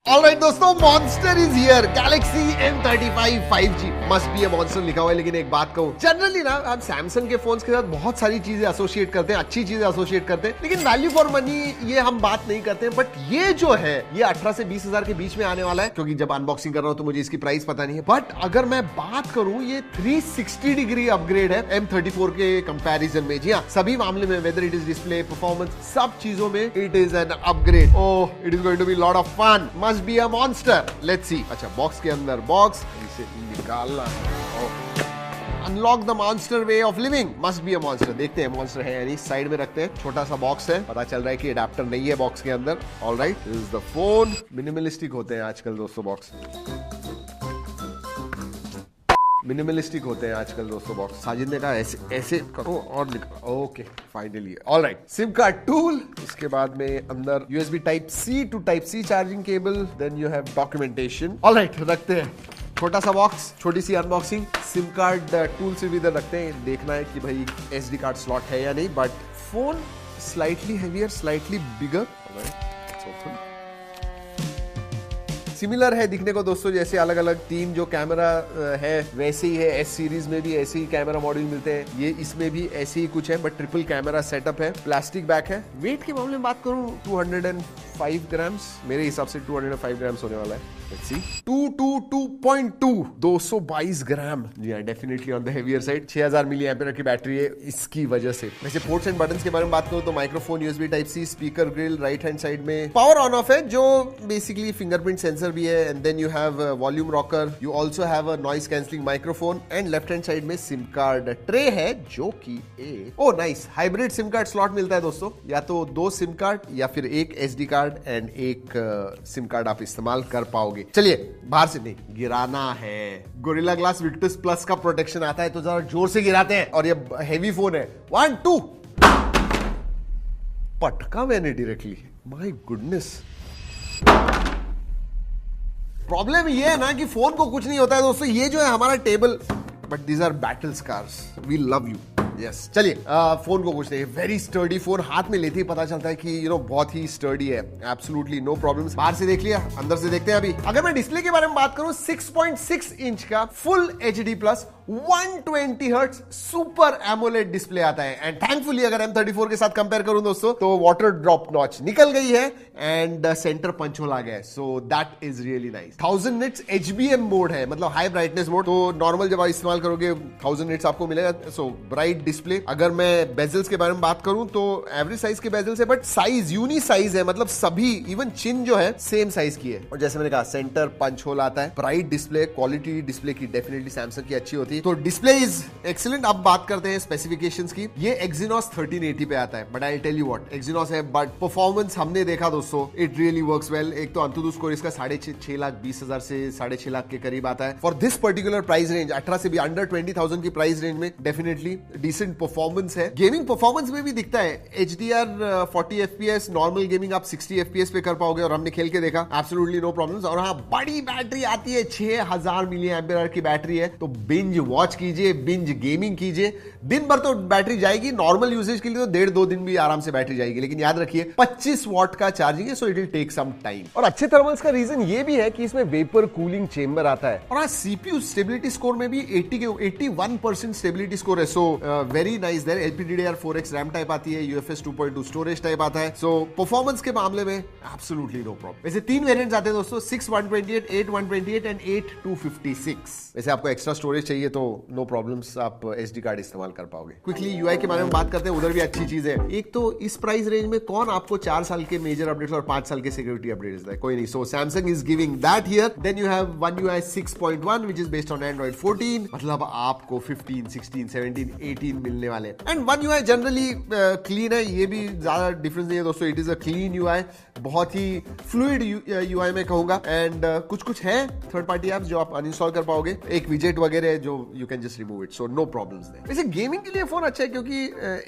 Alright दोस्तों, monster is here. Galaxy M35 5G must be a monster लिखा हुआ है। लेकिन एक बात कहूं, जनरली ना आप सैमसंग के फोन्स के साथ बहुत सारी चीजें एसोसिएट करते हैं, अच्छी चीजें एसोसिएट करते हैं, लेकिन वैल्यू फॉर मनी ये हम बात नहीं करते हैं। बट ये जो है ये 18 से 20 हजार के बीच में आने वाला है, क्योंकि जब अनबॉक्सिंग कर रहा हूं तो मुझे इसकी प्राइस पता नहीं है। बट अगर मैं बात करूं, ये 360 डिग्री अपग्रेड है M34 के कंपैरिजन में। जी हाँ, सभी मामले में, whether it is display, performance, सब चीजों में it is an upgrade. Oh, it is going to be lot of fun. Must be a monster. Let's see. अच्छा, बॉक्स के अंदर बॉक्स, इसे निकालना है। Unlock the monster way of living. Must be a monster. देखते हैं monster है यानी। साइड में रखते हैं। छोटा सा बॉक्स है, पता चल रहा है कि अडेप्टर नहीं है बॉक्स के अंदर। Alright, this is the phone. Minimalistic होते हैं आजकल दोस्तों बॉक्स, मिनिमलिस्टिक होते हैं आजकल दोस्तों बॉक्स। साजिद ने कहा ऐसे ऐसे करो और लिखो। Okay, finally alright. Sim card tool, इसके बाद में अंदर USB type C to type C charging cable, then you have documentation. Alright, रखते हैं। छोटा सा बॉक्स, छोटी सी अनबॉक्सिंग। सिम कार्ड टूल से भी इधर रखते हैं। देखना है कि भाई SD कार्ड स्लॉट है या नहीं। But phone slightly heavier, slightly bigger. Similar है दिखने को दोस्तों, जैसे अलग अलग तीन जो कैमरा है वैसे ही है। S सीरीज में भी ऐसे ही कैमरा मॉड्यूल मिलते हैं, ये इसमें भी ऐसे ही कुछ है, बट ट्रिपल कैमरा सेटअप है। प्लास्टिक बैक है। वेट के मामले में बात करूं, 205 ग्राम्स, मेरे हिसाब से 205 ग्राम्स होने वाला है। Let's see. 222.2 222 ग्राम। जी हाँ, definitely on the heavier side. 6000 milli ampere की बैटरी है इसकी वजह से। वैसे पोर्ट्स एंड बटन्स के बारे में बात करूं तो microphone, USB type C, speaker grill, right hand side में पावर ऑन ऑफ है जो बेसिकली फिंगरप्रिंट सेंसर भी है। And then you have volume rocker, you also have a noise cancelling microphone. And left hand side में sim card tray है जो कि nice hybrid sim card slot मिलता है दोस्तों। या तो 2 सिम कार्ड या फिर एक SD कार्ड एंड एक सिम कार्ड आप इस्तेमाल कर पाओगे। चलिए, बाहर से नहीं, गिराना है। गोरिल्ला ग्लास विक्टस प्लस का प्रोटेक्शन आता है, तो जरा जोर से गिराते हैं। और ये हेवी फोन है। 1 2 पटका मैंने डायरेक्टली। My goodness. प्रॉब्लम ये है ना कि फोन को कुछ नहीं होता है दोस्तों। ये जो है हमारा table, but these are battle scars. We love you. Yes, चलिए। फोन को कुछ नहीं, वेरी स्टर्डी फोन। हाथ में लेते ही पता चलता है कि बहुत ही स्टर्डी है। Absolutely no problems. बाहर से देख लिया, अंदर से देखते हैं अभी। अगर मैं डिस्प्ले के बारे में बात करूं, 6.6 इंच का full HD plus 120 hertz super AMOLED display आता है। एंड थैंकफुली अगर M34 के साथ कंपेयर करूं दोस्तों, तो वाटर ड्रॉप नॉच निकल गई है एंड सेंटर पंच होल आ गया है। So that is really nice. 1000 nits HBM mode है, मतलब हाई ब्राइटनेस मोड। तो नॉर्मल जब आप इस्तेमाल करोगे 1000 निट्स आपको मिलेगा। So bright display. अगर मैं बेजल्स के बारे में बात करूं तो एवरेज साइज के बेजल्स है, बट साइज यूनी साइज है, मतलब सभी इवन चिन जो है सेम साइज की है। और जैसे मैंने कहा, सेंटर पंच होल आता है। ब्राइट डिस्प्ले, क्वालिटी डिस्प्ले की डेफिनेटली सैमसंग की अच्छी होती है। तो डिस्प्ले इज एक्सीलेंट। अब बात करते हैं स्पेसिफिकेशंस की। ये Exynos 1380 पे आता है, but I tell you what, Exynos है बट परफॉर्मेंस हमने देखा दोस्तों, इट रियली वर्क्स वेल। एक तो अंतुदु स्कोर इसका 6,20,000 से 6.5 लाख के करीब आता है। For this particular price range, 18 से भी अंडर 20,000 की प्राइस रेंज में डेफिनेटली डिसेंट परफॉर्मेंस है। गेमिंग परफॉर्मेंस में भी दिखता है। HDR 40 FPS, नॉर्मल गेमिंग आप 60 FPS पे कर पाओगे, और हमने खेल के देखा, एब्सोल्युटली नो प्रॉब्लम्स। और हाँ, बड़ी बैटरी आती है, 6000 मिली एम्पियर की बैटरी है। तो बिंज वॉच कीजिए, बिंज गेमिंग कीजिए। दिन भर तो बैटरी जाएगी, नॉर्मल यूजेज के लिए तो 1.5-2 दिन भी आराम से बैटरी जाएगी। लेकिन याद रखिए 25 वॉट का चार्जिंग है, so it will take some time. और अच्छे थर्मल्स का रीजन ये भी है कि इसमें वेपर कूलिंग चेंबर आता है। और हाँ, CPU स्टेबिलिटी स्कोर में भी 81% स्टेबिलिटी स्कोर है। So very nice there. LPDDR4X RAM type आती है, UFS 2.2 स्टोरेज टाइप आता है। सो परफॉर्मेंस के मामले में एब्सोल्युटली नो प्रॉब्लम। वैसे 3 वेरिएंट्स आते हैं दोस्तों, 6/128, 8/128 एंड 8/256। वैसे आपको एक्स्ट्रा स्टोरेज चाहिए तो नो प्रॉब्लम्स, आप SD कार्ड इस्तेमाल कर पाओगे। क्विकली UI के बारे में बात करते हैं, उधर भी अच्छी चीज है। एक तो इस प्राइस रेंज में कौन आपको 4 साल के मेजर अपडेट्स और 5 साल के सिक्योरिटी अपडेट्स देता है? कोई नहीं। सो Samsung is giving that here. Then you have One UI 6.1 which is based on Android 14. मतलब आपको 15, 16, 17, 18 मिलने वाले। And One UI generally clean है, ये भी ज्यादा डिफरेंस नहीं है दोस्तों। It is a clean UI, बहुत ही फ्लूइड UI में कहूंगा। एंड कुछ है थर्ड पार्टी एप्स जो आप अनइंस्टॉल कर पाओगे। एक विजेट वगैरह जो you can just remove it, so no problems there. वैसे गेमिंग के लिए फोन अच्छा है क्योंकि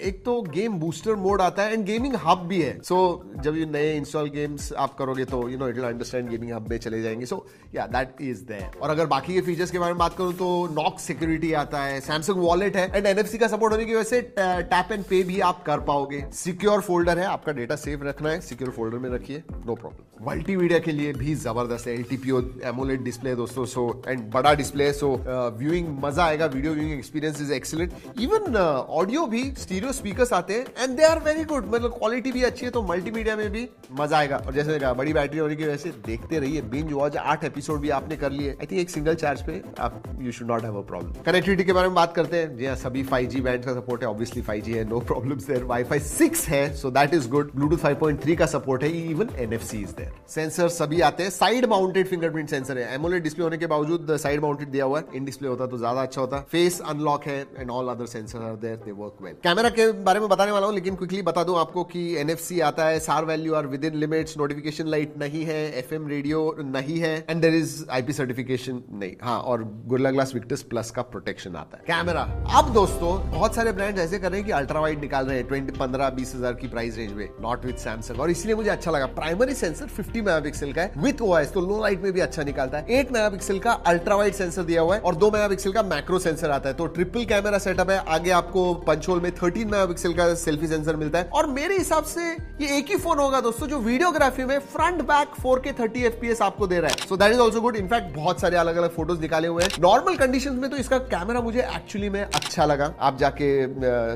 एक तो गेम बूस्टर मोड आता है एंड गेमिंग हब भी है, सो जब ये नए इंस्टॉल गेम्स आप करोगे तो it will understand gaming hub में चले जाएंगे, सो या दैट इज देयर। और अगर बाकी के फीचर्स के बारे में बात करूं तो नॉक सिक्योरिटी आता है, सैमसंग वॉलेट है एंड NFC का सपोर्ट होने की वजह से टैप एंड पे भी आप कर पाओगे। सिक्योर फोल्डर है, आपका डेटा सेफ रखना है सिक्योर फोल्डर में रखिए, नो प्रॉब्लम। मल्टीमीडिया के लिए भी जबरदस्त है, LTPO एमोलेड डिस्प्ले दोस्तों, सो एंड बड़ा डिस्प्ले, सो व्यूइंग मजा आएगा, video viewing experience is excellent. Even audio भी स्टीरियो स्पीकर्स आते हैं and they are very good, मतलब क्वालिटी भी अच्छी है, तो मल्टीमीडिया में भी मजा आएगा। और जैसे कहा बड़ी बैटरी होने की वजह से देखते रहिए, बिंज वॉच 8 एपिसोड भी आपने कर लिए, आई थिंक एक सिंगल चार्ज पे आप you should not have a problem. Connectivity के बारे में बात करते हैं, जी हाँ सभी 5G बैंड का सपोर्ट है, ऑब्वियसली 5G है, नो प्रॉब्लम्स देयर। Wi-Fi 6 है, so that is good. Bluetooth 5.3 का सपोर्ट है, even NFC is there. Sensor सभी आते हैं, साइड माउंटेड फिंगरप्रिंट सेंसर है, एमोलेड डिस्प्ले होने के बावजूद साइड माउंटेड दिया हुआ है, इन डिस्प्ले होता तो ज्यादा अच्छा होता। फेस अनलॉक है and all other sensor are there, they work well. Camera के बारे में बताने वाला हूं, लेकिन क्विकली बता दूं आपको कि NFC आता है, SAR value are within limits, notification light नहीं है, FM रेडियो नहीं है and there is IP certification नहीं, हाँ, और गोरिल्ला ग्लास विक्टस प्लस का प्रोटेक्शन आता है। कैमरा अब दोस्तों बहुत सारे ब्रांड ऐसे कर रहे हैं कि अल्ट्रा वाइड निकाल रहे हैं 15-20 हजार की प्राइस रेंज में, नॉट विद सैमसंग, और इसलिए मुझे अच्छा लगा। प्राइमरी सेंसर 50 मेगापिक्सल का है विद OIS, तो लो लाइट में भी अच्छा निकालता है। 8 मेगापिक्सल का अल्ट्रा वाइड सेंसर दिया हुआ है और 2 मेगापिक्सल का मैक्रो सेंसर आता है, तो ट्रिपल कैमरा सेटअप है। आगे आपको पंच होल में 13 मेगापिक्सल का सेल्फी सेंसर मिलता है और मेरे हिसाब से ये एक ही फोन होगा दोस्तों जो वीडियोग्राफी में फ्रंट बैक 4K 30 FPS आपको दे रहा है, so that is also good. In fact बहुत सारे अलग अलग फोटोज निकाले हुए हैं नॉर्मल कंडीशंस में, तो इसका कैमरा मुझे एक्चुअली में अच्छा लगा। आप जाके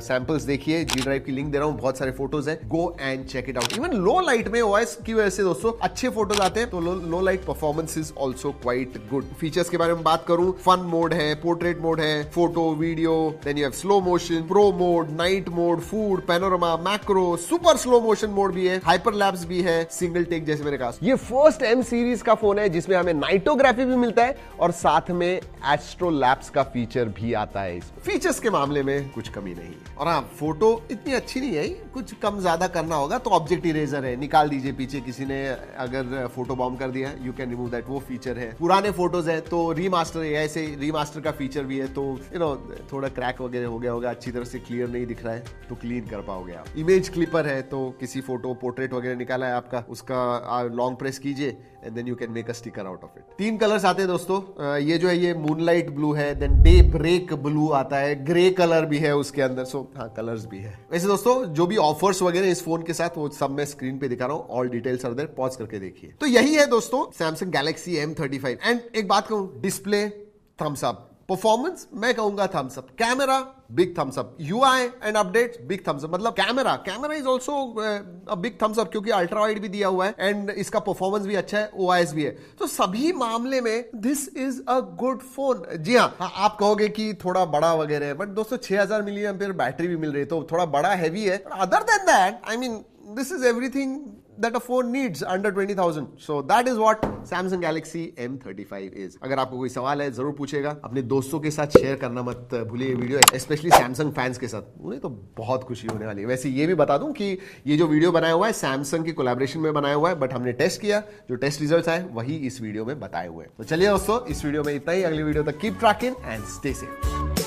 सैंपल्स देखिए, G ड्राइव की लिंक दे रहा हूं, बहुत सारे फोटोज है, go and check it out. Even low light में OIS की वजह से दोस्तों अच्छे फोटोज आते हैं, तो low light performance is also quite good. Features के बारे में बात करूं, फन मोड है, पोर्ट्रेट मोड है, photo video, then you have slow motion, pro mode, night mode, food, panorama, macro, super slow motion mode भी है, हाइपर लैप्स भी है, सिंगल टेक जैसे मैंने कहा। ये फर्स्ट M सीरीज का फोन है जिसमें हमें नाइटोग्राफी भी मिलता है और साथ में एस्ट्रो लैप्स का फीचर भी आता है। फीचर्स के मामले में कुछ कमी नहीं है, और हाँ फोटो इतनी अच्छी नहीं है, कुछ कम ज्यादा करना होगा तो ऑब्जेक्ट इरेजर है, निकाल दीजिए पीछे किसी ने अगर फोटो बॉम्ब कर दिया, यू कैन रिमूव दैट, वो फीचर है। पुराने फोटोज है तो रीमास्टर है, ऐसे रीमास्टर का फीचर भी है, तो थोड़ा क्रैक वगैरह हो गया होगा, अच्छी तरह से क्लियर नहीं दिख रहा है तो क्लीन कर पाओगे आप। इमेज क्लिपर है, तो किसी फोटो पोर्ट्रेट वगैरह निकाला है आपका, उसका लॉन्ग प्रेस कीजिए and then you can make a sticker out of it. 3 colours आते हैं दोस्तों, ये जो है ये मूनलाइट ब्लू है, देन डे ब्रेक ब्लू आता है, ग्रे कलर भी है उसके अंदर, सो हाँ कलर्स भी है। वैसे दोस्तों जो भी ऑफर्स वगैरह इस फोन के साथ वो सब मैं स्क्रीन पे दिखा रहा हूँ, all details are there, pause करके देखिए। तो यही है दोस्तों सैमसंग गैलेक्सी M35 एंड एक बात कहूं, डिस्प्ले थम्स अप, परफॉर्मेंस मैं कहूंगा thumbs up, camera big thumbs up, UI and updates big thumbs up, मतलब camera is also a big thumbs up क्योंकि अल्ट्रा वाइड भी दिया हुआ है एंड इसका परफॉर्मेंस भी अच्छा है, OIS भी है, तो सभी मामले में this is a good phone. जी हाँ, आप कहोगे कि थोड़ा बड़ा वगैरह है, बट दोस्तों 6000 मिली एम्पीयर बैटरी भी मिल रही है, तो थोड़ा बड़ा हैवी है, other than that I mean this is everything that a phone needs under 20,000. So that is what Samsung Galaxy M35 is. अगर आपको कोई सवाल है जरूर पूछेगा, अपने दोस्तों के साथ शेयर करना मत भूलिए वीडियो, स्पेशली सैमसंग फैंस के साथ, उन्हें तो बहुत खुशी होने वाली है। वैसे ये भी बता दूं कि ये जो वीडियो बनाया हुआ है सैमसंग की कोलैबोरेशन में बनाया हुआ है, बट हमने टेस्ट किया, जो टेस्ट रिजल्ट्स आए वही इस वीडियो में बताए हुए हैं। तो चलिए दोस्तों, इस वीडियो में इतना ही, अगली वीडियो तक keep trekking and stay safe.